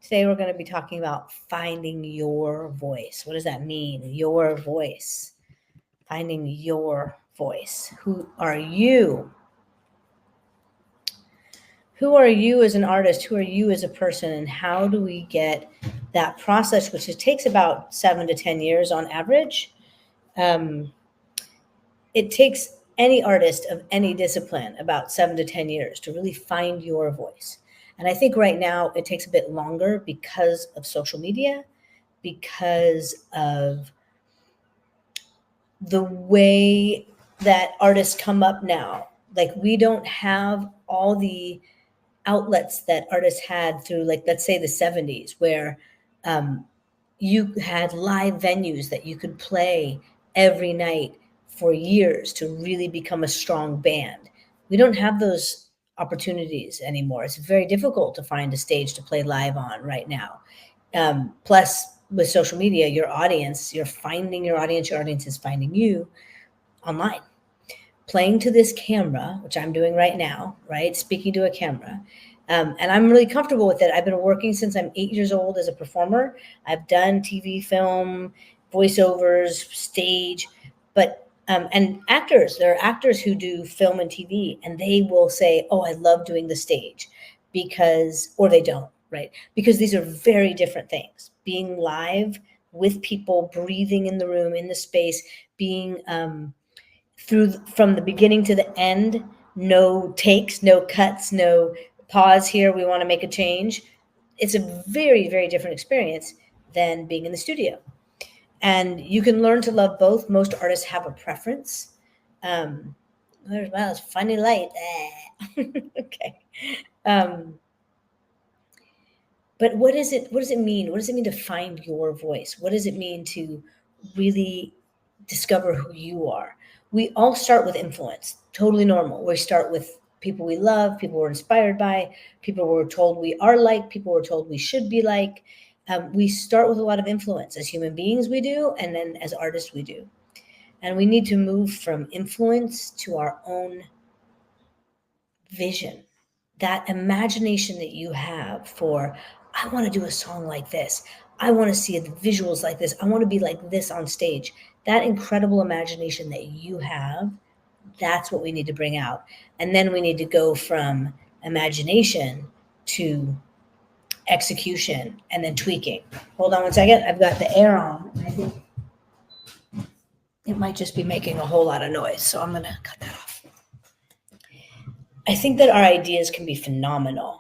Today we're going to be talking about finding your voice. What does that mean? Your voice. Finding your voice. Who are you? Who are you as an artist? Who are you as a person? And how do we get that process, which it takes about 7 to 10 years on average? It takes any artist of any discipline about 7 to 10 years to really find your voice. And I think right now it takes a bit longer because of social media, because of the way that artists come up now. Like, we don't have all the outlets that artists had through, like, let's say the 70s, where you had live venues that you could play every night for years to really become a strong band. We don't have those opportunities anymore. It's very difficult to find a stage to play live on right now. Plus, with social media, your audience, you're finding your audience is finding you online. Playing to this camera, which I'm doing right now, right? Speaking to a camera. And I'm really comfortable with it. I've been working since I'm 8 years old as a performer. I've done TV, film, voiceovers, stage, but and actors. There are actors who do film and TV, and they will say, "Oh, I love doing the stage," because, or they don't, right? Because these are very different things. Being live with people, breathing in the room, in the space, being from the beginning to the end, no takes, no cuts, no pause here, we want to make a change. It's a very, very different experience than being in the studio. And you can learn to love both. Most artists have a preference. Wow, it's funny light. Okay. But what does it mean? What does it mean to find your voice? What does it mean to really discover who you are? We all start with influence, totally normal. We start with people we love, people we're inspired by, people we're told we are like, people we're told we should be like. We start with a lot of influence. As human beings, we do, and then as artists, we do. And we need to move from influence to our own vision. That imagination that you have for, I want to do a song like this. I want to see the visuals like this. I want to be like this on stage. That incredible imagination that you have, that's what we need to bring out. And then we need to go from imagination to execution and then tweaking. Hold on one second. I've got the air on. I think it might just be making a whole lot of noise. So I'm going to cut that off. I think that our ideas can be phenomenal,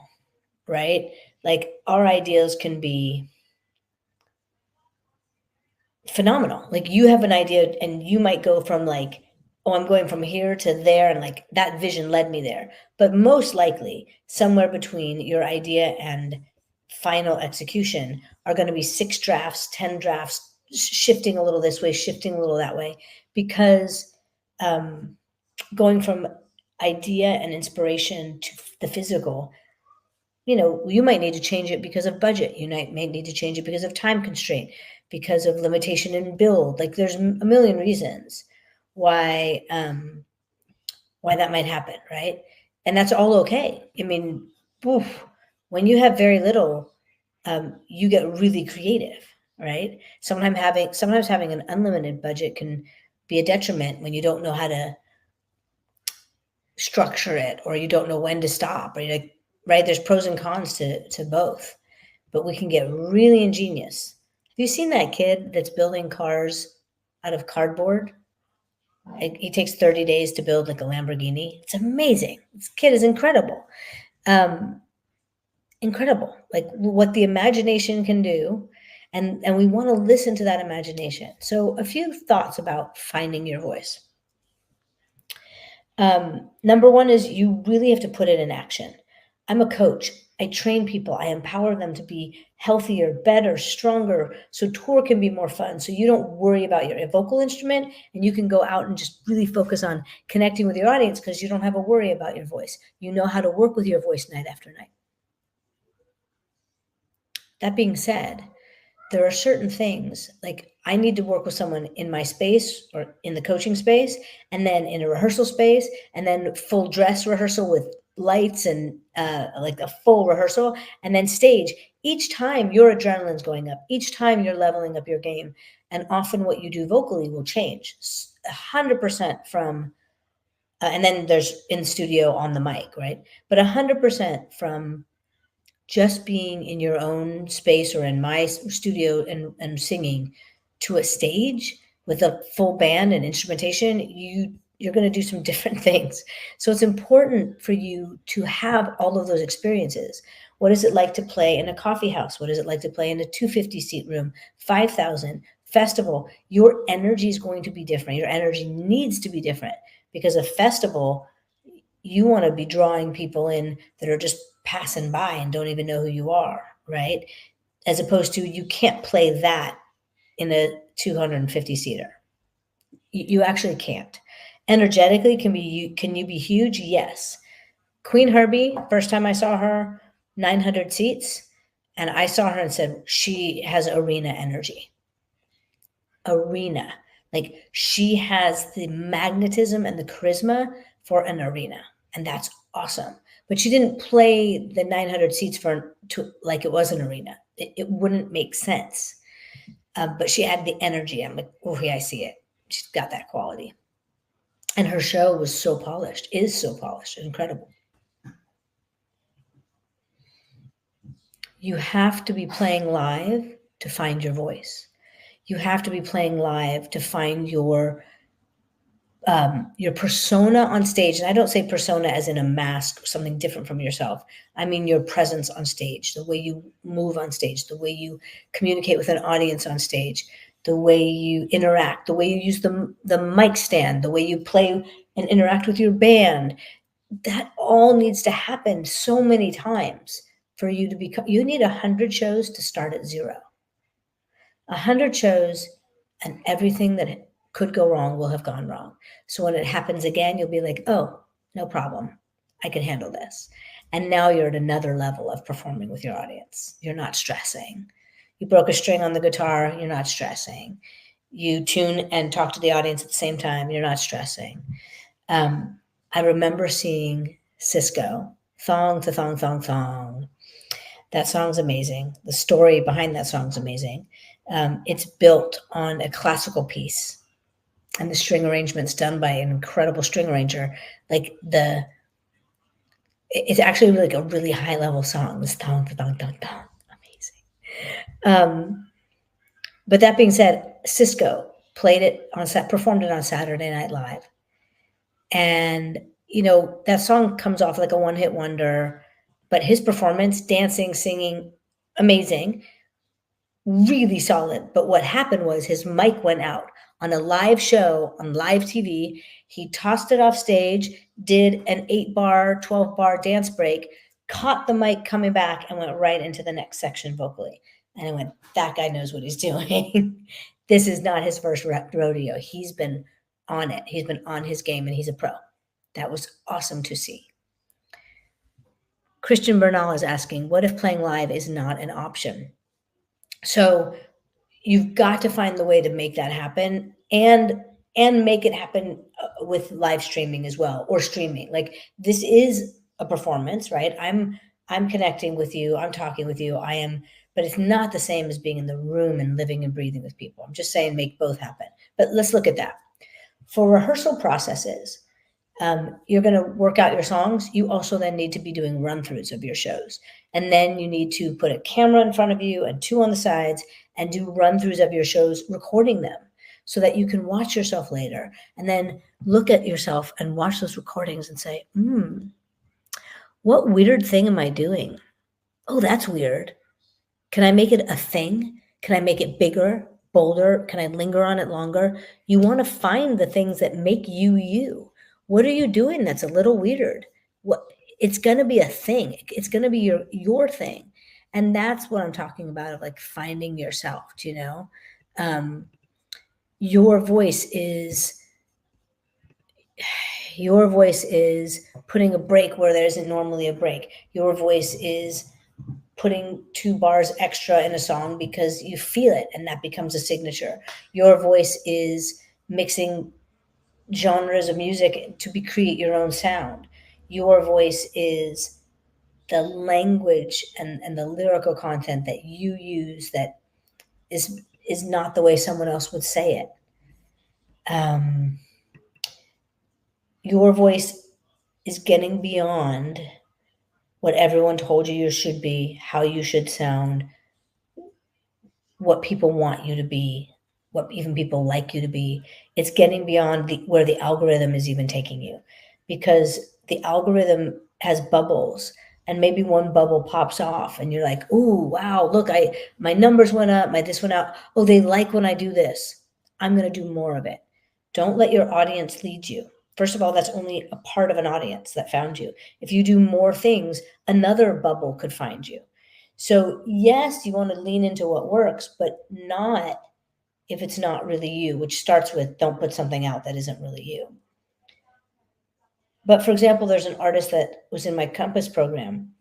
right? Like, our ideas can be phenomenal. Like, you have an idea and you might go from like, oh, I'm going from here to there, and like that vision led me there. But most likely, somewhere between your idea and final execution are going to be 6 drafts, 10 drafts, shifting a little this way, shifting a little that way, because going from idea and inspiration to the physical, you might need to change it because of budget. You may need to change it because of time constraint, because of limitation in build. Like, there's a million reasons why that might happen, right? And that's all okay. I mean, when you have very little, you get really creative, right? Sometimes having an unlimited budget can be a detriment when you don't know how to structure it, or you don't know when to stop, or right? There's pros and cons to both, but we can get really ingenious. Have you seen that kid that's building cars out of cardboard? He takes 30 days to build like a Lamborghini. It's amazing. This kid is incredible. Incredible. Like, what the imagination can do. And we want to listen to that imagination. So a few thoughts about finding your voice. Number one is, you really have to put it in action. I'm a coach. I train people. I empower them to be healthier, better, stronger, so tour can be more fun. So you don't worry about your vocal instrument, and you can go out and just really focus on connecting with your audience, because you don't have a worry about your voice. You know how to work with your voice night after night. That being said, there are certain things, like, I need to work with someone in my space or in the coaching space, and then in a rehearsal space, and then full dress rehearsal with lights and like a full rehearsal, and then stage. Each time your adrenaline's going up, each time you're leveling up your game, and often what you do vocally will change 100% from and then there's in studio on the mic, right? But 100% from just being in your own space or in my studio and singing to a stage with a full band and instrumentation, you're going to do some different things. So it's important for you to have all of those experiences. What is it like to play in a coffee house? What is it like to play in a 250 seat room, 5,000 festival? Your energy is going to be different. Your energy needs to be different because a festival, you want to be drawing people in that are just passing by and don't even know who you are, right? As opposed to you can't play that in a 250 seater. You actually can't. Energetically, can you be huge? Yes. Queen Herbie, first time I saw her, 900 seats, and I saw her and said she has arena energy. Arena. Like she has the magnetism and the charisma for an arena, and that's awesome. But she didn't play the 900 seats like it was an arena. It wouldn't make sense. But she had the energy. I'm like, oh yeah, I see it. She's got that quality. And her show was so polished, is so polished, incredible. You have to be playing live to find your voice. You have to be playing live to find your persona on stage. And I don't say persona as in a mask or something different from yourself. I mean your presence on stage, the way you move on stage, the way you communicate with an audience on stage, the way you interact, the way you use the mic stand, the way you play and interact with your band. That all needs to happen so many times for you to become. You need 100 shows to start at 0. 100 shows, and everything that could go wrong will have gone wrong. So when it happens again, you'll be like, oh, no problem. I can handle this. And now you're at another level of performing with your audience. You're not stressing. You broke a string on the guitar, you're not stressing. You tune and talk to the audience at the same time, you're not stressing. I remember seeing Cisco, Thong to Thong, Thong, Thong. That song's amazing. The story behind that song's amazing. It's built on a classical piece, and the string arrangement's done by an incredible string arranger. It's actually like a really high level song. This thong, thong, thong, thong, amazing. But that being said, Cisco performed it on Saturday Night Live, and that song comes off like a one-hit wonder. But his performance, dancing, singing, amazing. Really solid. But what happened was his mic went out on a live show on live TV. He tossed it off stage, did an 8-bar, 12-bar dance break, caught the mic coming back, and went right into the next section vocally. And I went, that guy knows what he's doing. This is not his first rodeo. He's been on it. He's been on his game, and he's a pro. That was awesome to see. Christian Bernal is asking, what if playing live is not an option? So you've got to find the way to make that happen and make it happen with live streaming as well, or streaming. Like this is a performance, right? I'm connecting with you. I'm talking with you. But it's not the same as being in the room and living and breathing with people. I'm just saying make both happen. But let's look at that. For rehearsal processes, you're going to work out your songs. You also then need to be doing run-throughs of your shows. And then you need to put a camera in front of you and 2 on the sides and do run-throughs of your shows, recording them so that you can watch yourself later and then look at yourself and watch those recordings and say, what weird thing am I doing? Oh, that's weird. Can I make it a thing? Can I make it bigger, bolder? Can I linger on it longer? You want to find the things that make you you. What are you doing that's a little weird? It's going to be a thing. It's going to be your thing. And that's what I'm talking about, of like finding yourself, your voice is putting a break where there isn't normally a break. Your voice is putting 2 bars extra in a song because you feel it, and that becomes a signature. Your voice is mixing genres of music to create your own sound. Your voice is the language and the lyrical content that you use that is not the way someone else would say it. Your voice is getting beyond what everyone told you should be, how you should sound, what people want you to be, what even people like you to be. It's getting beyond where the algorithm is even taking you, because the algorithm has bubbles, and maybe one bubble pops off and you're like, "Ooh, wow, look, my numbers went up, my this went out. Oh, they like when I do this. I'm going to do more of it." Don't let your audience lead you. First of all, that's only a part of an audience that found you. If you do more things, another bubble could find you. So, yes, you want to lean into what works, but not if it's not really you, which starts with don't put something out that isn't really you. But for example, there's an artist that was in my Compass program,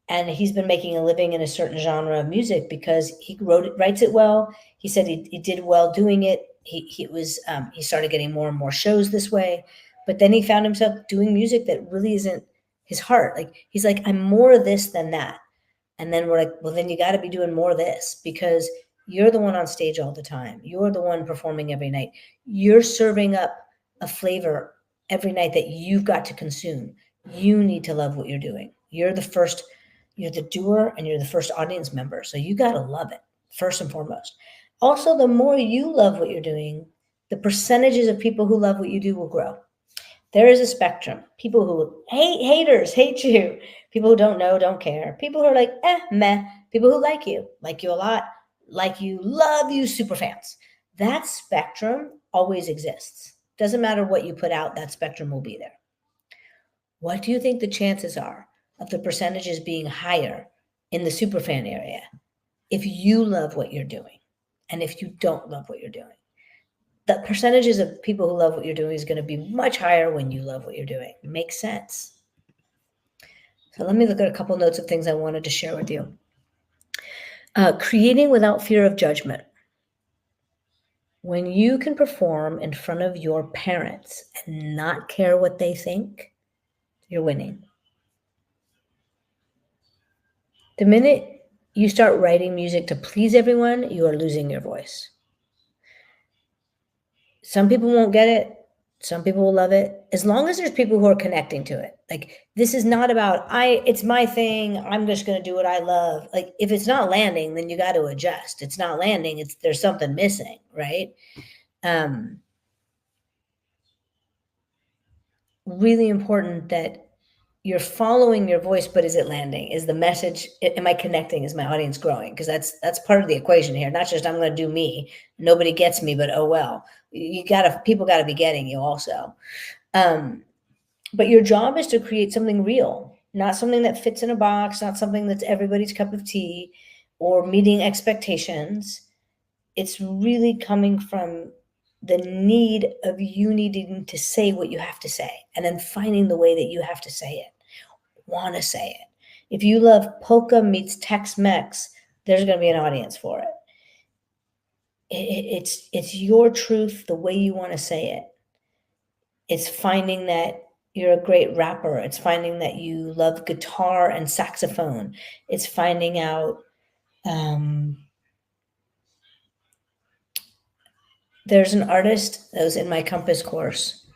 and he's been making a living in a certain genre of music because he writes it well. He said he did well doing it. He started getting more and more shows this way, but then he found himself doing music that really isn't his heart. Like he's like, I'm more this than that. And then we're like, well, then you got to be doing more of this, because you're the one on stage all the time. You're the one performing every night. You're serving up a flavor every night that you've got to consume. You need to love what you're doing. You're the doer, and you're the first audience member. So you got to love it first and foremost. Also, the more you love what you're doing, the percentages of people who love what you do will grow. There is a spectrum. People who haters, hate you. People who don't know, don't care. People who are like, meh. People who like you a lot, like you, love you, super fans. That spectrum always exists. Doesn't matter what you put out, that spectrum will be there. What do you think the chances are of the percentages being higher in the superfan area if you love what you're doing and if you don't love what you're doing? The percentages of people who love what you're doing is going to be much higher when you love what you're doing. Makes sense. So let me look at a couple notes of things I wanted to share with you. Creating without fear of judgment. When you can perform in front of your parents and not care what they think, you're winning. The minute you start writing music to please everyone, you are losing your voice. Some people won't get it. Some people will love it. As long as there's people who are connecting to it. Like, this is not about, it's my thing. I'm just going to do what I love. Like, if it's not landing, then you got to adjust. It's not landing. There's something missing, right? Really important that you're following your voice, but is it landing? Is the message, am I connecting? Is my audience growing? Because that's part of the equation here. Not just I'm going to do me. Nobody gets me, but oh well. People got to be getting you also. But your job is to create something real, not something that fits in a box, not something that's everybody's cup of tea or meeting expectations. It's really coming from the need of you needing to say what you have to say, and then finding the way that you have to say it, want to say it. If you love polka meets Tex-Mex, there's going to be an audience for it. It's your truth, the way you want to say it. It's finding that you're a great rapper. It's finding that you love guitar and saxophone. It's finding out there's an artist that was in my Compass course,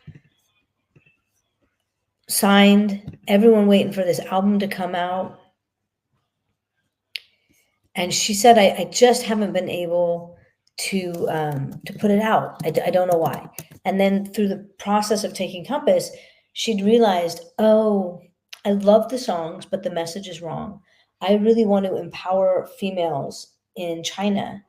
signed, everyone waiting for this album to come out. And she said, I just haven't been able to put it out. I don't know why. And then through the process of taking Compass, she'd realized, oh, I love the songs, but the message is wrong. I really want to empower females in China.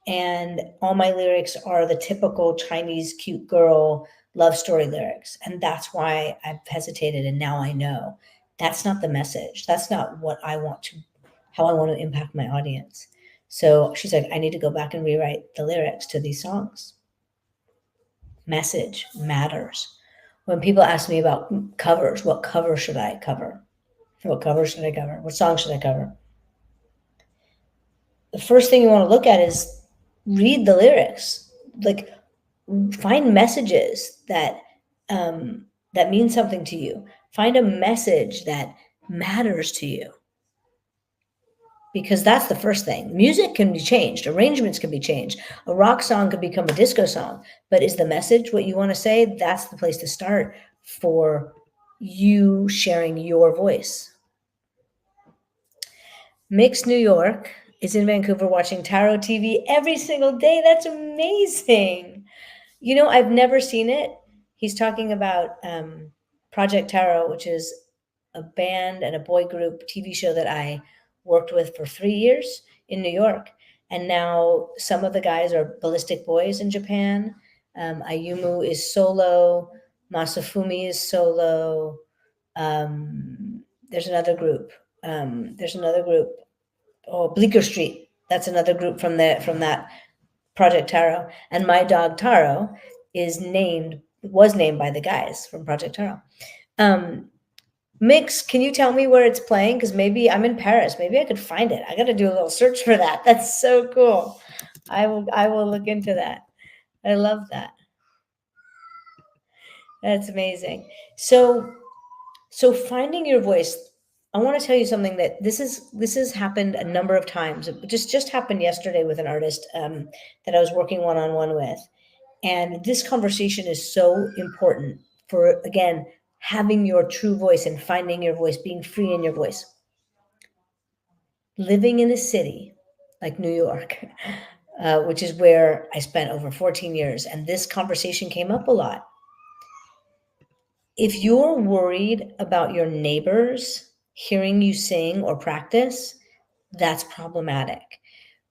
And all my lyrics are the typical Chinese cute girl love story lyrics. And that's why I've hesitated. And now I know that's not the message. That's not how I want to impact my audience. So she's like, I need to go back and rewrite the lyrics to these songs. Message matters. When people ask me about covers, what cover should I cover? What cover should I cover? What song should I cover? The first thing you want to look at is read the lyrics. Like, find messages that mean something to you. Find a message that matters to you, because that's the first thing. Music can be changed, arrangements can be changed. A rock song could become a disco song, but is the message what you want to say? That's the place to start for you sharing your voice. Mix New York is in Vancouver watching Tarot TV every single day. That's amazing. You know, I've never seen it. He's talking about Project Tarot, which is a band and a boy group TV show that I worked with for 3 years in New York. And now some of the guys are Ballistic Boys in Japan. Ayumu is solo. Masafumi is solo. There's another group. Oh, Bleecker Street. That's another group from that Project Taro. And my dog Taro was named by the guys from Project Taro. Mix, can you tell me where it's playing? Because maybe I'm in Paris. Maybe I could find it. I got to do a little search for that. That's so cool. I will look into that. I love that. That's amazing. So finding your voice. I want to tell you something that this has happened a number of times. It just happened yesterday with an artist that I was working one-on-one with. And this conversation is so important for, again, having your true voice and finding your voice, being free in your voice. Living in a city like New York, which is where I spent over 14 years, and this conversation came up a lot. If you're worried about your neighbors hearing you sing or practice, that's problematic,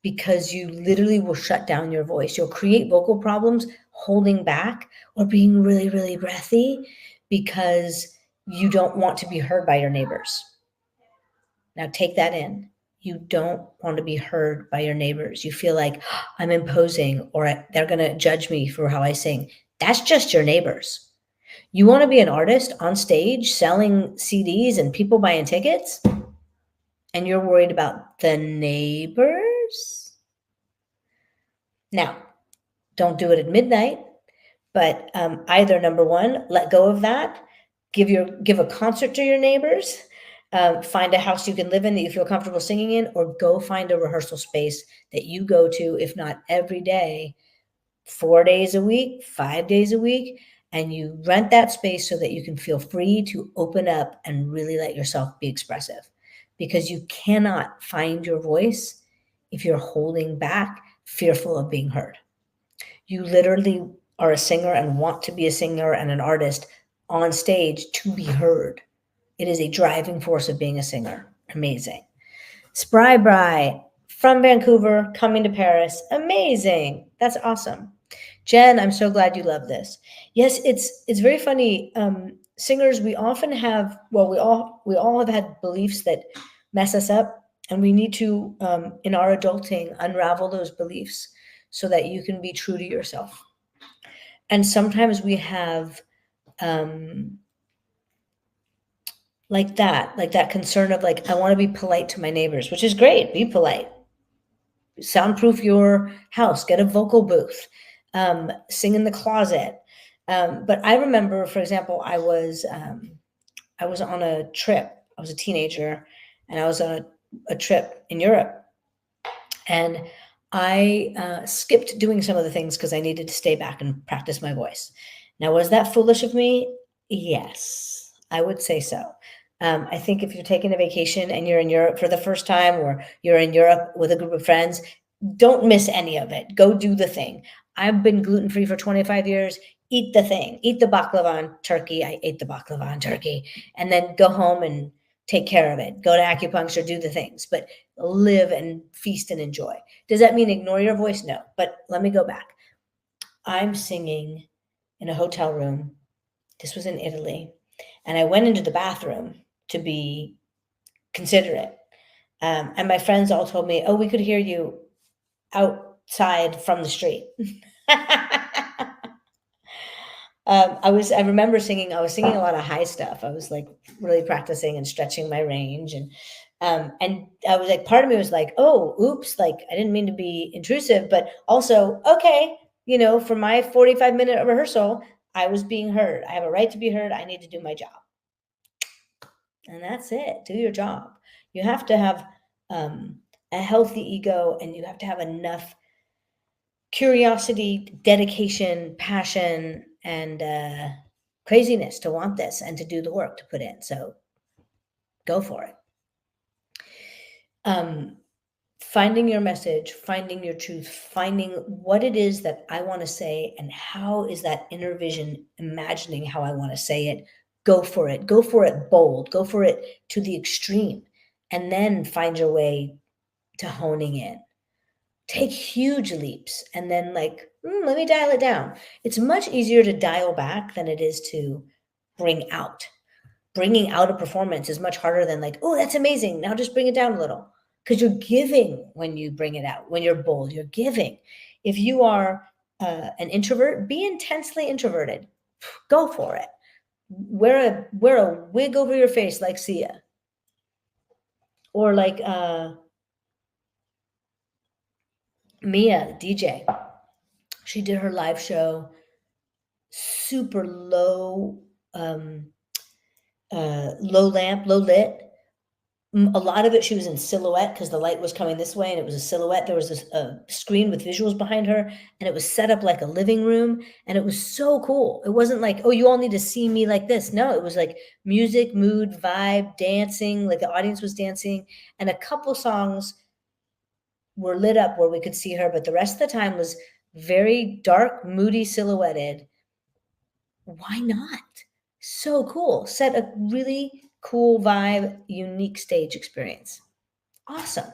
because you literally will shut down your voice. You'll create vocal problems holding back or being really, really breathy because you don't want to be heard by your neighbors. Now take that in. You don't want to be heard by your neighbors. You feel like I'm imposing or they're going to judge me for how I sing. That's just your neighbors. You want to be an artist on stage selling CDs and people buying tickets, and you're worried about the neighbors? Now, don't do it at midnight, but either, number one, let go of that, give a concert to your neighbors, find a house you can live in that you feel comfortable singing in, or go find a rehearsal space that you go to, if not every day, 4 days a week, 5 days a week, and you rent that space so that you can feel free to open up and really let yourself be expressive. Because you cannot find your voice if you're holding back, fearful of being heard. You literally are a singer and want to be a singer and an artist on stage to be heard. It is a driving force of being a singer. Amazing. Spry Bry from Vancouver, coming to Paris. Amazing. That's awesome. Jen, I'm so glad you love this. Yes, it's very funny. Singers, we often have, well, we all have had beliefs that mess us up, and we need to, in our adulting, unravel those beliefs so that you can be true to yourself. And sometimes we have like that concern of like, I want to be polite to my neighbors, which is great. Be polite. Soundproof your house, get a vocal booth, sing in the closet. But I remember, for example, I was on a trip. I was a teenager, and I was on a trip in Europe, and I skipped doing some of the things because I needed to stay back and practice my voice. Now, was that foolish of me? Yes, I would say so. I think if you're taking a vacation and you're in Europe for the first time, or you're in Europe with a group of friends, don't miss any of it. Go do the thing. I've been gluten-free for 25 years. Eat the thing. Eat the baklava in Turkey. I ate the baklava in Turkey. And then go home and take care of it. Go to acupuncture, do the things, but live and feast and enjoy. Does that mean ignore your voice? No. But let me go back. I'm singing in a hotel room. This was in Italy. And I went into the bathroom to be considerate. And my friends all told me, oh, we could hear you outside from the street. I was singing a lot of high stuff. I was like really practicing and stretching my range. And I was like, part of me was like, oh, oops, like I didn't mean to be intrusive, but also, okay, for my 45-minute rehearsal, I was being heard. I have a right to be heard. I need to do my job. And that's it. Do your job. You have to have a healthy ego, and you have to have enough curiosity, dedication, passion, and craziness to want this and to do the work to put in. So go for it. Finding your message, finding your truth, finding what it is that I want to say, and how is that inner vision, imagining how I want to say it. Go for it. Go for it bold. Go for it to the extreme. And then find your way to honing in. Take huge leaps and then, like, let me dial it down. It's much easier to dial back than it is to bring out. Bringing out a performance is much harder than, like, oh, that's amazing. Now just bring it down a little. Because you're giving when you bring it out. When you're bold, you're giving. If you are an introvert, be intensely introverted. Go for it. Wear a wig over your face like Sia. Or like Mia, the DJ. She did her live show, super low, low lamp, low lit. A lot of it, she was in silhouette because the light was coming this way and it was a silhouette. There was this screen with visuals behind her, and it was set up like a living room, and it was so cool. It wasn't like, oh, you all need to see me like this. No, it was like music, mood, vibe, dancing, like the audience was dancing, and a couple songs were lit up where we could see her, but the rest of the time was very dark, moody, silhouetted. Why not? So cool. Set a really cool vibe, unique stage experience. Awesome.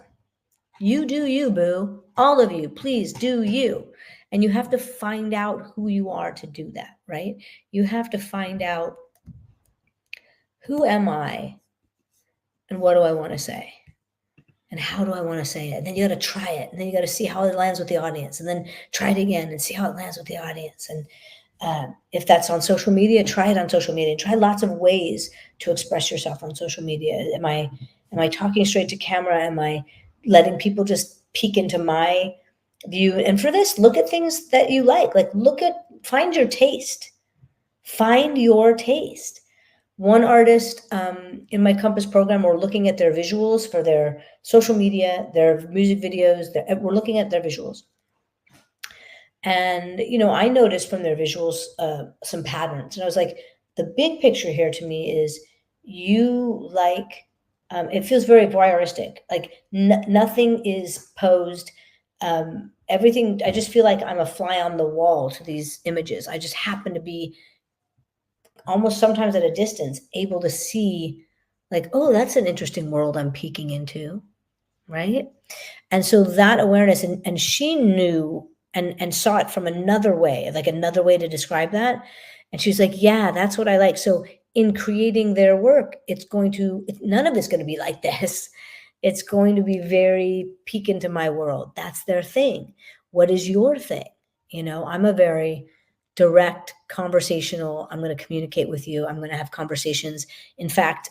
You do you, boo. All of you, please do you. And you have to find out who you are to do that, right? You have to find out, who am I and what do I want to say? And how do I want to say it? And then you got to try it. And then you got to see how it lands with the audience. And then try it again and see how it lands with the audience. And if that's on social media, try it on social media. Try lots of ways to express yourself on social media. Am I talking straight to camera? Am I letting people just peek into my view? And for this, look at things that you like. Like, find your taste. Find your taste. One artist in my Compass program, we're looking at their visuals for their social media, their music videos. We're looking at their visuals. And, I noticed from their visuals some patterns. And I was like, the big picture here to me is you like, it feels very voyeuristic. Like nothing is posed. Everything, I just feel like I'm a fly on the wall to these images. I just happen to be almost sometimes at a distance able to see, like, oh, that's an interesting world I'm peeking into, right? And so that awareness, and she knew and saw it from another way, like another way to describe that. And she's like, yeah, that's what I like. So in creating their work, none of it's going to be like this. It's going to be very peek into my world. That's their thing. What is your thing? I'm a very direct, conversational, I'm going to communicate with you. I'm going to have conversations. In fact,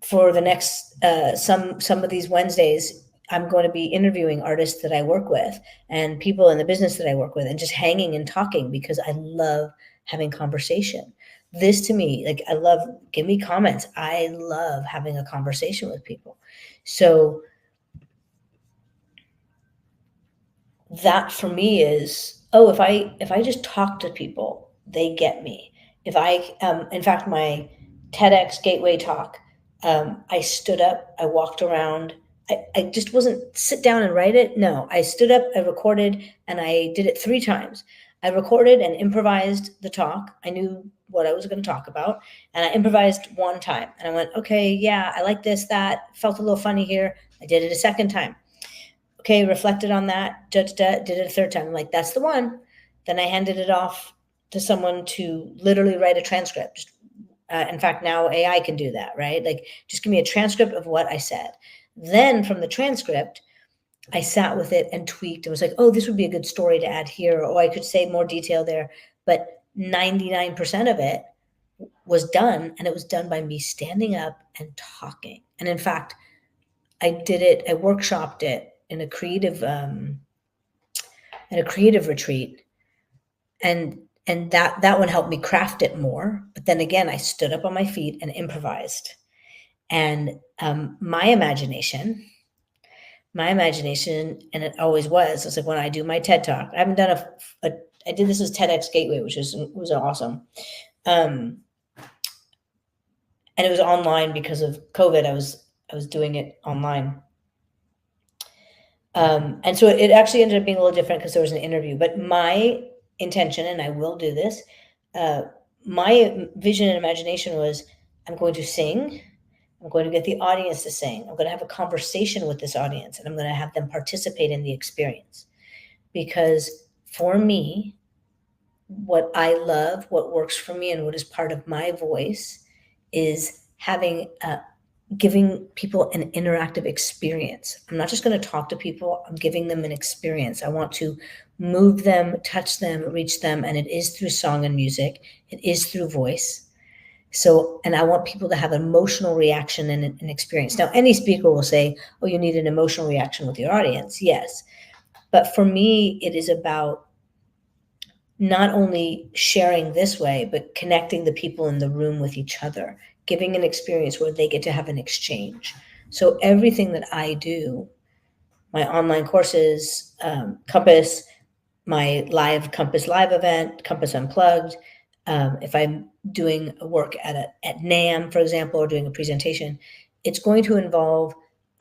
for the next some of these Wednesdays, I'm going to be interviewing artists that I work with and people in the business that I work with, and just hanging and talking, because I love having conversation. This to me, like, give me comments. I love having a conversation with people. So that for me is, if I just talk to people, they get me. If in fact, my TEDx Gateway talk, I stood up, I walked around. I just wasn't sit down and write it. No, I stood up, I recorded, and I did it 3 times. I recorded and improvised the talk. I knew what I was going to talk about, and I improvised 1 time. And I went, okay, yeah, I like this, that, felt a little funny here. I did it a 2nd time. Okay, reflected on that, did it a 3rd time. I'm like, that's the one. Then I handed it off to someone to literally write a transcript. In fact, now AI can do that, right? Like, just give me a transcript of what I said. Then from the transcript, I sat with it and tweaked. It was like, oh, this would be a good story to add here, or I could say more detail there. But 99% of it was done, and it was done by me standing up and talking. And in fact, I workshopped it in a creative retreat. And And that one helped me craft it more. But then again, I stood up on my feet and improvised. And my imagination, and it always was like when I do my TED Talk, I haven't done I did this as TEDx Gateway, which was awesome. And it was online because of COVID. I was doing it online. And so it actually ended up being a little different because there was an interview. But my intention, and I will do this, my vision and imagination was I'm going to sing. I'm going to get the audience to sing. I'm going to have a conversation with this audience, and I'm going to have them participate in the experience. Because for me, what I love, what works for me, and what is part of my voice is having giving people an interactive experience. I'm not just going to talk to people, I'm giving them an experience. I want to move them, touch them, reach them, and it is through song and music. It is through voice. So, and I want people to have an emotional reaction and an experience. Now, any speaker will say, oh, you need an emotional reaction with your audience. Yes. But for me, it is about not only sharing this way, but connecting the people in the room with each other, giving an experience where they get to have an exchange. So everything that I do, my online courses, Compass, my Compass Live event, Compass Unplugged, if I'm doing a work at NAMM, for example, or doing a presentation, it's going to involve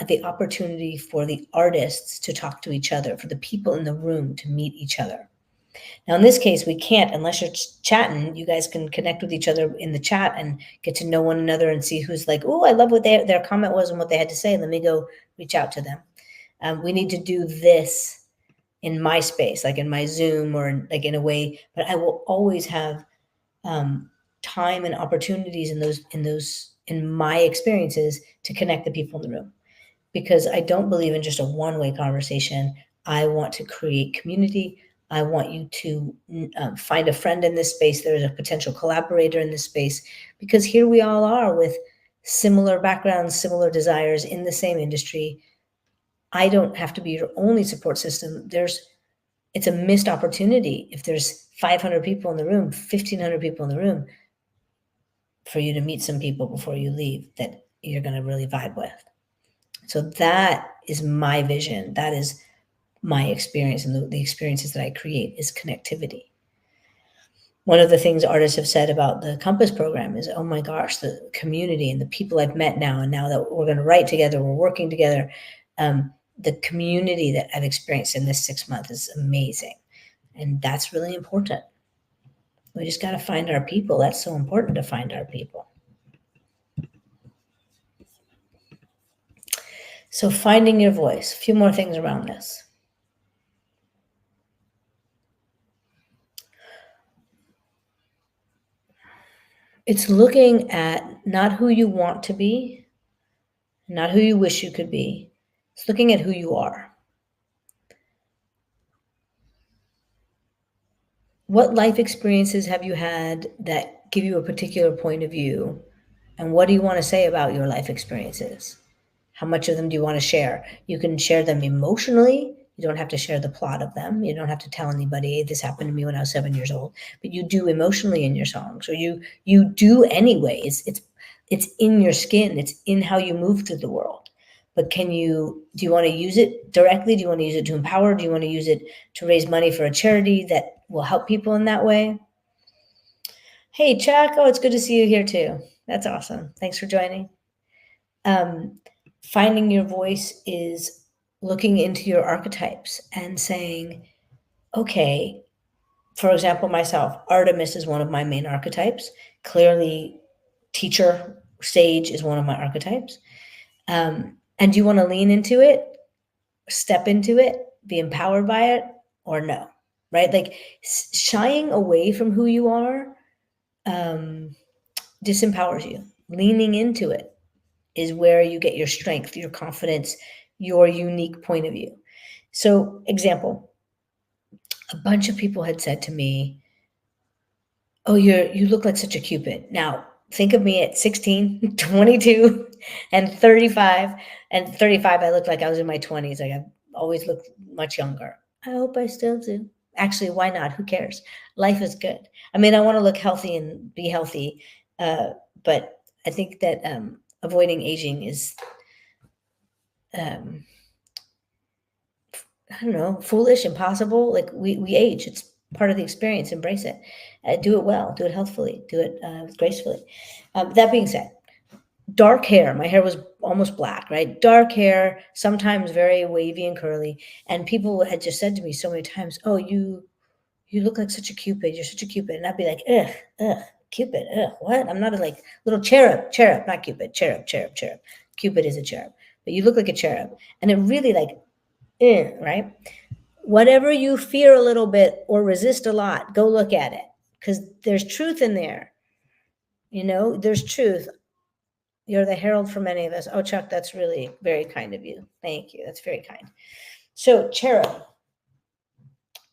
the opportunity for the artists to talk to each other, for the people in the room to meet each other. Now, in this case, we can't unless you're chatting. You guys can connect with each other in the chat and get to know one another and see who's like, oh, I love what their comment was and what they had to say. Let me go reach out to them. We need to do this in my space, like in my Zoom or like in a way, but I will always have time and opportunities in my experiences to connect the people in the room, because I don't believe in just a one-way conversation. I want to create community. I want you to find a friend in this space. There's a potential collaborator in this space, because here we all are with similar backgrounds, similar desires in the same industry. I don't have to be your only support system. It's a missed opportunity if there's 500 people in the room, 1,500 people in the room, for you to meet some people before you leave that you're going to really vibe with. So that is my vision. That is my experience, and the experiences that I create is connectivity. One of the things artists have said about the Compass program is, oh my gosh, the community and the people I've met now, and now that we're going to write together, we're working together, the community that I've experienced in this 6 months is amazing. And that's really important. We just got to find our people. That's so important, to find our people. So finding your voice, a few more things around this. It's looking at not who you want to be, not who you wish you could be. It's looking at who you are. What life experiences have you had that give you a particular point of view? And what do you want to say about your life experiences? How much of them do you want to share? You can share them emotionally. You don't have to share the plot of them. You don't have to tell anybody, hey, this happened to me when I was 7 years old. But you do emotionally in your songs, or you do anyway. It's in your skin. It's in how you move through the world. But do you want to use it directly? Do you want to use it to empower? Do you want to use it to raise money for a charity that will help people in that way? Hey, Chuck. Oh, it's good to see you here too. That's awesome. Thanks for joining. Finding your voice is looking into your archetypes and saying, okay, for example, myself, Artemis is one of my main archetypes. Clearly, teacher, sage is one of my archetypes. And do you want to lean into it, step into it, be empowered by it, or no? Right? Like shying away from who you are disempowers you. Leaning into it is where you get your strength, your confidence, your unique point of view. So, example, a bunch of people had said to me, oh, you look like such a Cupid. Now, think of me at 16, 22, and 35. And 35, I looked like I was in my 20s. Like I've always looked much younger. I hope I still do. Actually, why not? Who cares? Life is good. I mean, I want to look healthy and be healthy, but I think that avoiding aging is, um, I don't know, foolish, impossible. Like we age. It's part of the experience. Embrace it. Do it well. Do it healthfully. Do it gracefully. That being said, dark hair. My hair was almost black, right? Dark hair, sometimes very wavy and curly. And people had just said to me so many times, "Oh, you look like such a cupid. You're such a cupid." And I'd be like, ugh, ugh, cupid, ugh, what? I'm not a like little cherub, not cupid, cherub. Cupid is a cherub, but you look like a cherub. And it really like, right? Whatever you fear a little bit or resist a lot, go look at it because there's truth in there. There's truth. You're the herald for many of us. Oh, Chuck, that's really very kind of you. Thank you. That's very kind. So, cherub.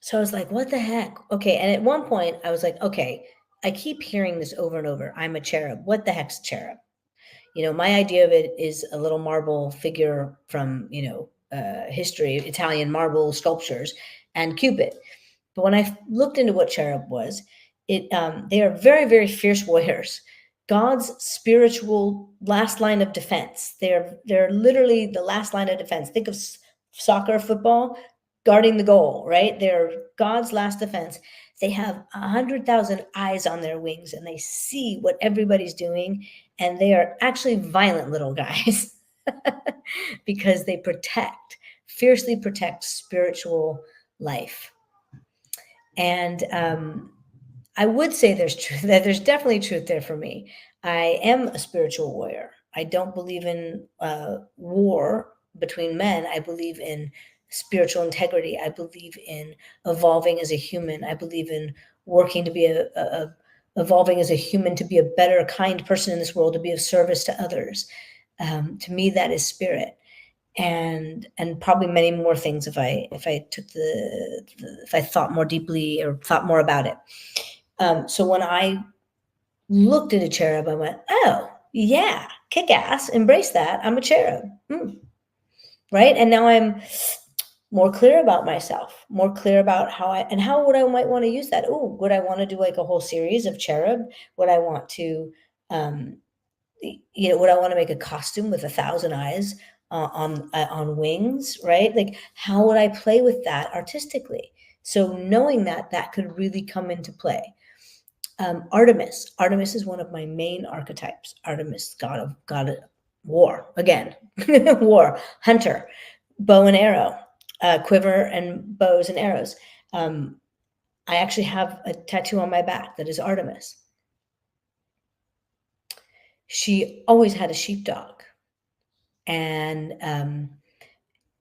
So I was like, what the heck? Okay. And at one point, I was like, okay, I keep hearing this over and over. I'm a cherub. What the heck's cherub? My idea of it is a little marble figure from, history, Italian marble sculptures, and Cupid. But when I looked into what cherub was, they are very, very fierce warriors. God's spiritual last line of defense. They're literally the last line of defense. Think of soccer, football, guarding the goal, right? They're God's last defense. They have 100,000 eyes on their wings, and they see what everybody's doing, and they are actually violent little guys because they fiercely protect spiritual life. And I would say there's truth, that there's definitely truth there for me. I am a spiritual warrior. I don't believe in war between men. I believe in spiritual integrity. I believe in evolving as a human. I believe in working to be evolving as a human, to be a better, kind person in this world, to be of service to others. To me, that is spirit. And probably many more things if I thought more deeply or thought more about it. So when I looked at a cherub, I went, oh yeah, kick ass, embrace that. I'm a cherub. Right. And now I'm more clear about myself, more clear about how would I might want to use that. Oh, would I want to do like a whole series of cherub? Would I want to, would I want to make a costume with 1,000 eyes on wings, right? Like, how would I play with that artistically? So knowing that could really come into play. Artemis is one of my main archetypes. Artemis, god of war, again, war, hunter, bow and arrow, quiver and bows and arrows. I actually have a tattoo on my back that is Artemis. She always had a sheepdog. And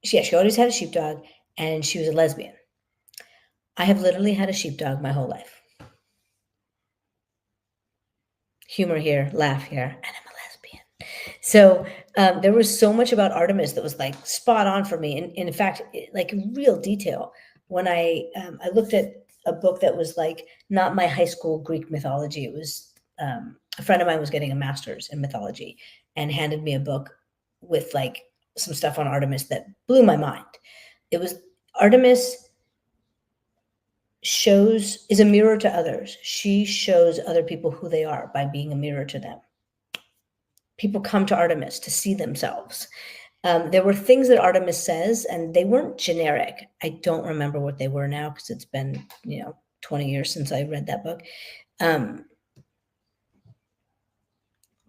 she always had a sheepdog, and she was a lesbian. I have literally had a sheepdog my whole life. Humor here, laugh here, and I'm a lesbian. So there was so much about Artemis that was like spot on for me. And in fact, like real detail. When I looked at a book that was like not my high school Greek mythology, it was a friend of mine was getting a master's in mythology and handed me a book with like some stuff on Artemis that blew my mind. It was Artemis is a mirror to others. She shows other people who they are by being a mirror to them. People come to Artemis to see themselves. There were things that Artemis says, and they weren't generic. I don't remember what they were now because it's been 20 years since I read that book.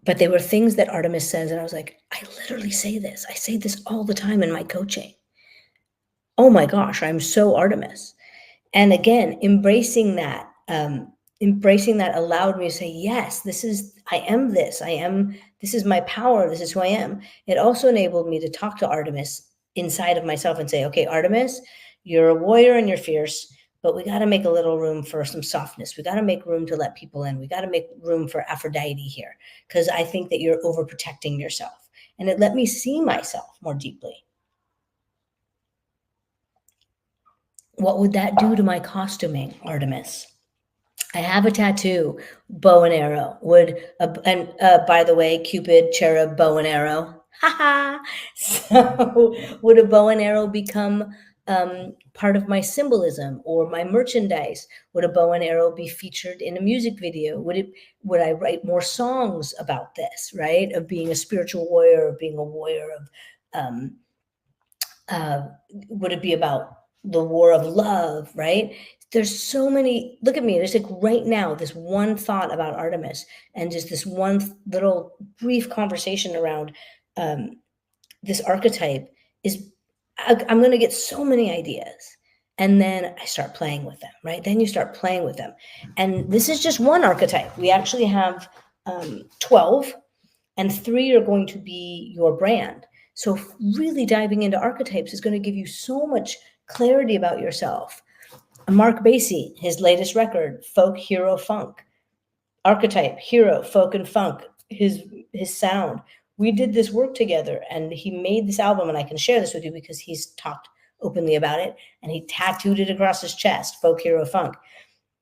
But they were things that Artemis says, and I was like, I literally say this. I say this all the time in my coaching. Oh my gosh, I'm so Artemis. And again, embracing that allowed me to say, yes, I am this. This is my power. This is who I am. It also enabled me to talk to Artemis inside of myself and say, okay, Artemis, you're a warrior and you're fierce, but we got to make a little room for some softness. We got to make room to let people in. We got to make room for Aphrodite here, because I think that you're overprotecting yourself. And it let me see myself more deeply. What would that do to my costuming, Artemis? I have a tattoo, bow and arrow. By the way, Cupid, cherub, bow and arrow. So would a bow and arrow become part of my symbolism or my merchandise? Would a bow and arrow be featured in a music video? Would I write more songs about this, right? Of being a spiritual warrior, of being a warrior of, um, uh, would it be about the war of love, right? There's so many, look at me, there's like right now, this one thought about Artemis and just this one little brief conversation around this archetype is, I'm going to get so many ideas. And then I start playing with them, right? Then you start playing with them. And this is just one archetype. We actually have 12, and 3 are going to be your brand. So really diving into archetypes is going to give you so much clarity about yourself. Mark Basie, his latest record, Folk, Hero, Funk. Archetype, hero, folk, and funk, his sound. We did this work together, and he made this album, and I can share this with you because he's talked openly about it, and he tattooed it across his chest, Folk, Hero, Funk.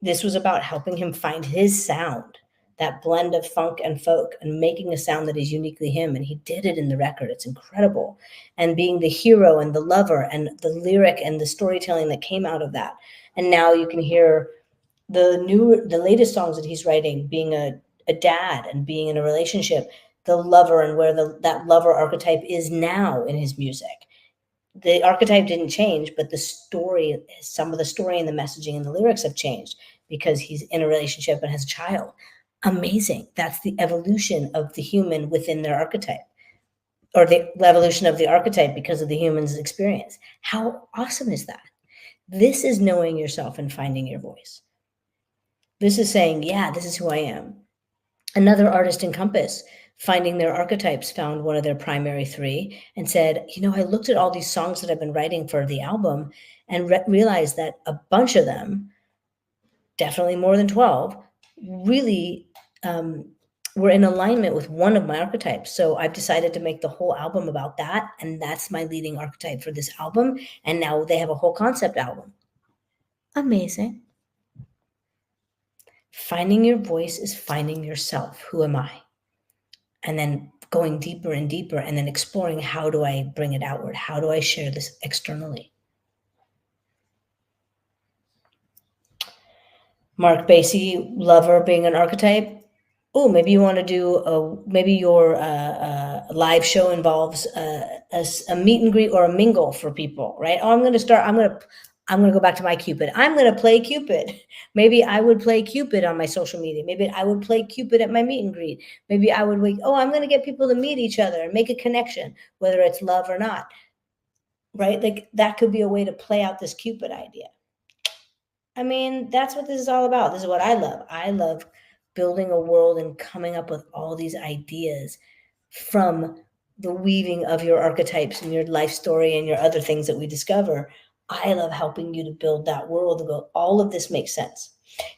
This was about helping him find his sound, that blend of funk and folk, and making a sound that is uniquely him, and he did it in the record. It's incredible. And being the hero and the lover and the lyric and the storytelling that came out of that. And now you can hear the latest songs that he's writing, being a dad and being in a relationship, the lover, and where that lover archetype is now in his music. The archetype didn't change, but the story, some of the story and the messaging and the lyrics have changed because he's in a relationship and has a child. Amazing. That's the evolution of the human within their archetype, or the evolution of the archetype because of the human's experience. How awesome is that? This is knowing yourself and finding your voice. This is saying, yeah, this is who I am. Another artist in Compass, finding their archetypes, found one of their primary 3 and said, I looked at all these songs that I've been writing for the album and realized that a bunch of them, definitely more than 12, really were in alignment with one of my archetypes. So I've decided to make the whole album about that. And that's my leading archetype for this album. And now they have a whole concept album. Amazing. Finding your voice is finding yourself. Who am I? And then going deeper and deeper, and then exploring, how do I bring it outward? How do I share this externally? Mark Basie, lover, being an archetype. Oh, maybe you want to do maybe your live show involves a meet and greet or a mingle for people, right? Oh, I'm going to go back to my Cupid. I'm going to play Cupid. Maybe I would play Cupid on my social media. Maybe I would play Cupid at my meet and greet. Maybe I would I'm going to get people to meet each other and make a connection, whether it's love or not, right? Like that could be a way to play out this Cupid idea. I mean, that's what this is all about. This is what I love. I love building a world and coming up with all these ideas from the weaving of your archetypes and your life story and your other things that we discover. I love helping you to build that world and go, all of this makes sense.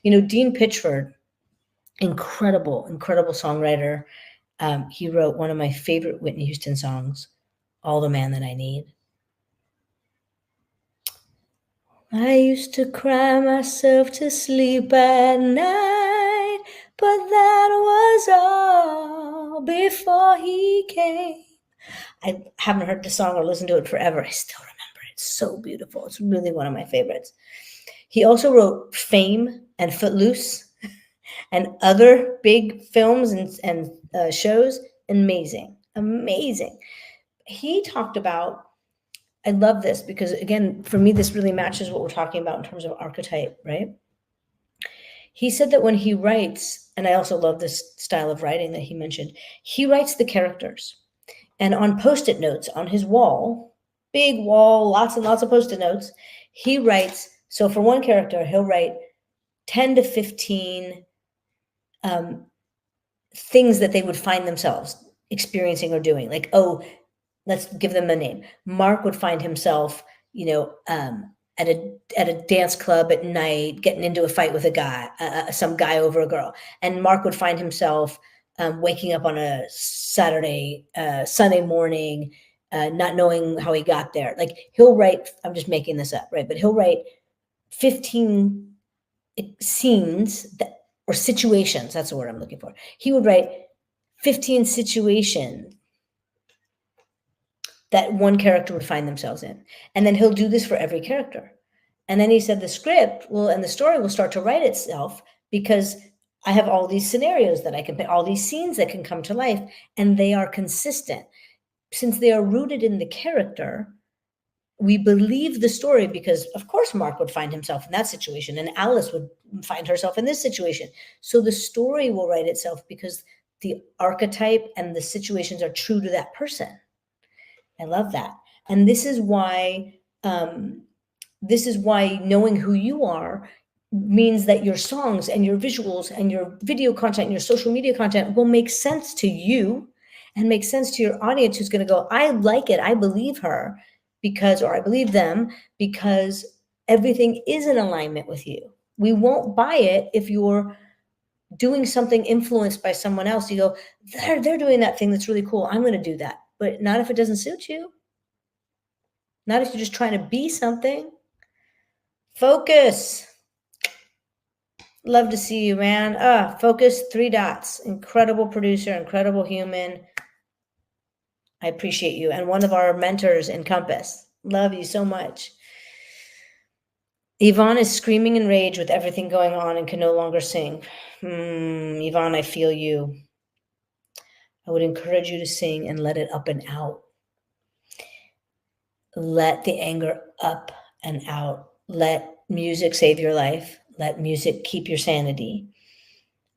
Dean Pitchford, incredible songwriter. He wrote one of my favorite Whitney Houston songs, All the Man That I Need. I used to cry myself to sleep at night, but that was all before he came. I haven't heard the song or listened to it forever. I still remember it. It's so beautiful. It's really one of my favorites. He also wrote Fame and Footloose and other big films and shows. Amazing. He talked about, I love this because, again, for me, this really matches what we're talking about in terms of archetype, right? He said that when he writes, and I also love this style of writing that he mentioned, he writes the characters. And on Post-it notes on his wall, big wall, lots and lots of Post-it notes, he writes, so for one character, he'll write 10 to 15 things that they would find themselves experiencing or doing. Like, let's give them a name. Mark would find himself, at a dance club at night, getting into a fight with a guy, some guy over a girl. And Mark would find himself waking up on a Sunday morning, not knowing how he got there. Like he'll write, I'm just making this up, right? But he'll write 15 scenes or situations. That's the word I'm looking for. He would write 15 situations that one character would find themselves in. And then he'll do this for every character. And then he said the script will, and the story will start to write itself because I have all these scenarios that I can pick, all these scenes that can come to life, and they are consistent. Since they are rooted in the character, we believe the story because, of course, Mark would find himself in that situation and Alice would find herself in this situation. So the story will write itself because the archetype and the situations are true to that person. I love that. And this is why knowing who you are means that your songs and your visuals and your video content and your social media content will make sense to you and make sense to your audience, who's going to go, I like it, I believe her, because, or I believe them, because everything is in alignment with you. We won't buy it if you're doing something influenced by someone else. You go, they're doing that thing that's really cool, I'm going to do that. But not if it doesn't suit you. Not if you're just trying to be something. Focus. Love to see you, man. Focus, 3 dots. Incredible producer, incredible human. I appreciate you. And one of our mentors in Compass. Love you so much. Yvonne is screaming in rage with everything going on and can no longer sing. Yvonne, I feel you. I would encourage you to sing and let it up and out. Let the anger up and out. Let music save your life. Let music keep your sanity.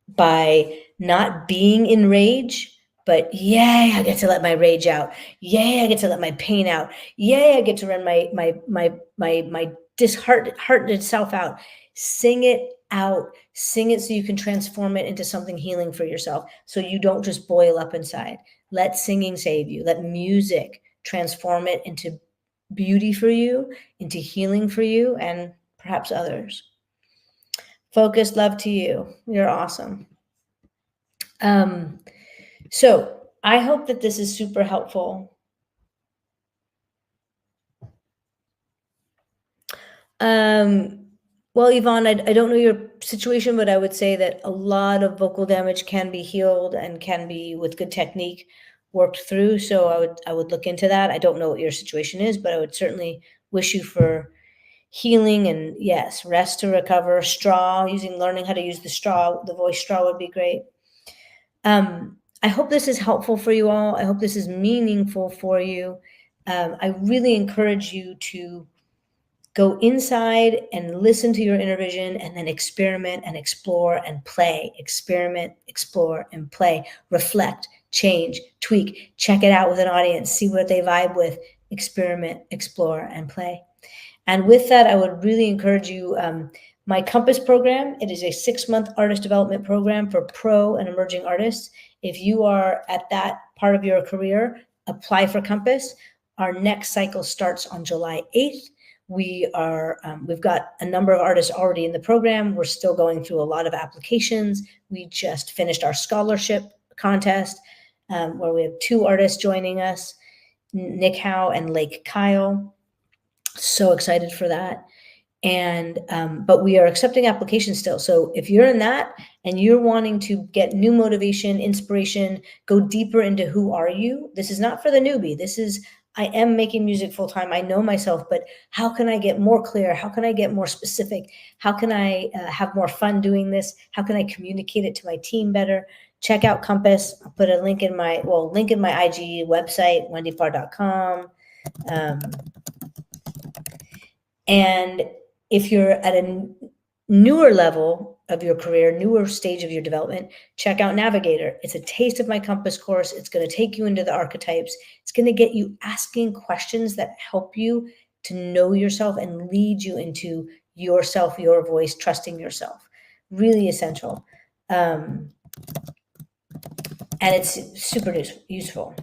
By not being in rage, but yay, I get to let my rage out. Yay, I get to let my pain out. Yay, I get to run my disheartened self out. Sing it out. Sing it so you can transform it into something healing for yourself, so you don't just boil up inside. Let singing save you. Let music transform it into beauty for you, into healing for you, and perhaps others. Focus, love to you. You're awesome. So I hope that this is super helpful. Well, Yvonne, I don't know your situation, but I would say that a lot of vocal damage can be healed and can be, with good technique, worked through. So I would look into that. I don't know what your situation is, but I would certainly wish you for healing, and yes, rest to recover. Learning how to use the voice straw would be great. I hope this is helpful for you all. I hope this is meaningful for you. I really encourage you to go inside and listen to your inner vision, and then experiment and explore and play. Experiment, explore, and play. Reflect, change, tweak, check it out with an audience, see what they vibe with. Experiment, explore, and play. And with that, I would really encourage you, my Compass program. It is a 6-month artist development program for pro and emerging artists. If you are at that part of your career, apply for Compass. Our next cycle starts on July 8th. We've got a number of artists already in the program. We're still going through a lot of applications. We just finished our scholarship contest, where we have 2 artists joining us, Nick Howe and Lake Kyle. So excited for that. And but we are accepting applications still. So if you're in that and you're wanting to get new motivation, inspiration, go deeper into who are you, this is not for the newbie. This is, I am making music full time. I know myself, but how can I get more clear? How can I get more specific? How can I have more fun doing this? How can I communicate it to my team better? Check out Compass. I'll put a link in my IG website, wendyfarr.com. And if you're at a newer level of your career, newer stage of your development, check out Navigator. It's a taste of my Compass course. It's going to take you into the archetypes. It's going to get you asking questions that help you to know yourself and lead you into yourself, your voice, trusting yourself. Really essential. And it's super useful.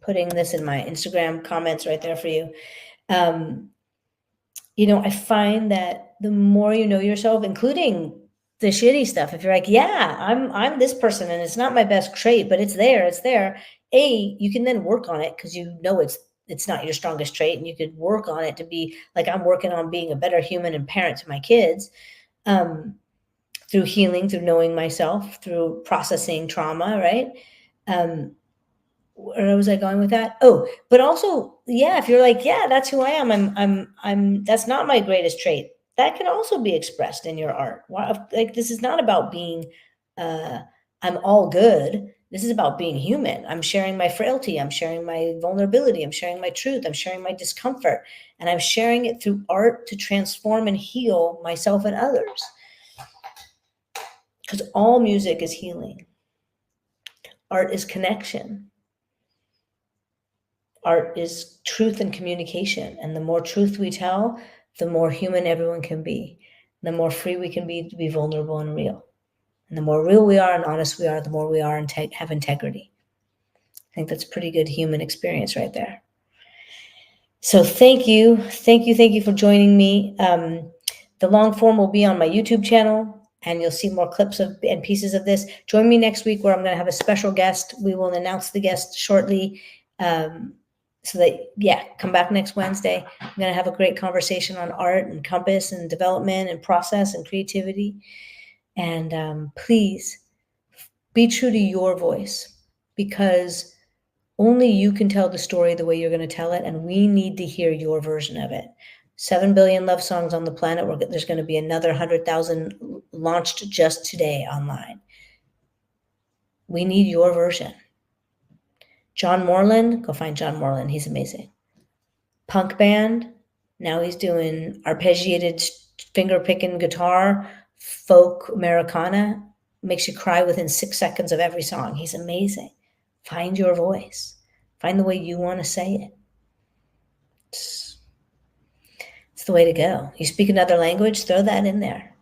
Putting this in my Instagram comments right there for you. I find that the more you know yourself, including the shitty stuff, if you're like, yeah, I'm this person and it's not my best trait, but it's there. You can then work on it because you know it's not your strongest trait, and you could work on it to be like, I'm working on being a better human and parent to my kids, through healing, through knowing myself, through processing trauma, right? where was I going with that? Oh, but also, yeah, if you're like, yeah, that's who I am. That's not my greatest trait. That can also be expressed in your art. Like, this is not about being, uh, I'm all good. This is about being human. I'm sharing my frailty. I'm sharing my vulnerability. I'm sharing my truth. I'm sharing my discomfort. And I'm sharing it through art to transform and heal myself and others. Because all music is healing. Art is connection. Art is truth and communication. And the more truth we tell, the more human everyone can be. The more free we can be to be vulnerable and real. And the more real we are and honest we are, the more we are and have integrity. I think that's a pretty good human experience right there. So thank you. Thank you for joining me. The long form will be on my YouTube channel, and you'll see more clips and pieces of this. Join me next week where I'm going to have a special guest. We will announce the guest shortly. So that, yeah, come back next Wednesday. I'm going to have a great conversation on art and compass and development and process and creativity. And please be true to your voice, because only you can tell the story the way you're going to tell it, and we need to hear your version of it. 7 billion love songs on the planet. There's going to be another 100,000 launched just today online. We need your version. John Moreland, go find John Moreland. He's amazing. Punk band. Now he's doing arpeggiated finger picking guitar, folk Americana. Makes you cry within 6 seconds of every song. He's amazing. Find your voice. Find the way you want to say it. It's the way to go. You speak another language, throw that in there.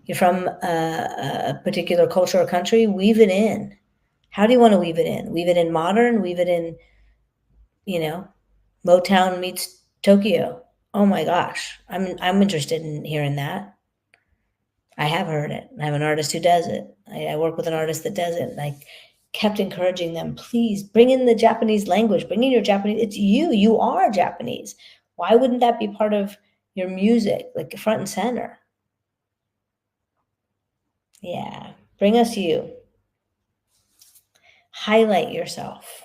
You're from a particular culture or country, weave it in. How do you want to weave it in? Weave it in modern, weave it in, Motown meets Tokyo. Oh my gosh. I'm interested in hearing that. I have heard it. I have an artist who does it. I work with an artist that does it. And I kept encouraging them, please bring in the Japanese language, bring in your Japanese. It's you are Japanese. Why wouldn't that be part of your music, like front and center? Yeah, bring us you. Highlight yourself.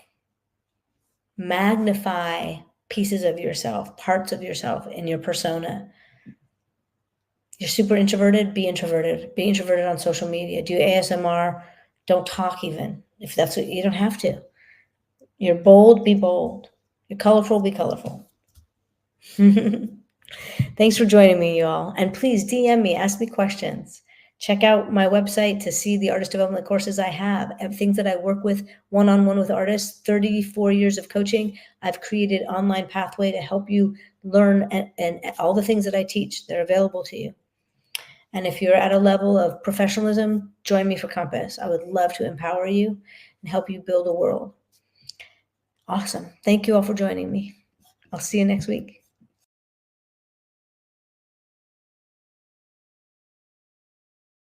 Magnify pieces of yourself, parts of yourself in your persona. You're super introverted, be introverted. Be introverted on social media. Do ASMR. Don't talk even. If that's what you don't have to. You're bold, be bold. You're colorful, be colorful. Thanks for joining me, you all. And please DM me, ask me questions. Check out my website to see the artist development courses I have, things that I work with one-on-one with artists, 34 years of coaching. I've created an online pathway to help you learn and all the things that I teach. They're available to you. And if you're at a level of professionalism, join me for Compass. I would love to empower you and help you build a world. Awesome. Thank you all for joining me. I'll see you next week.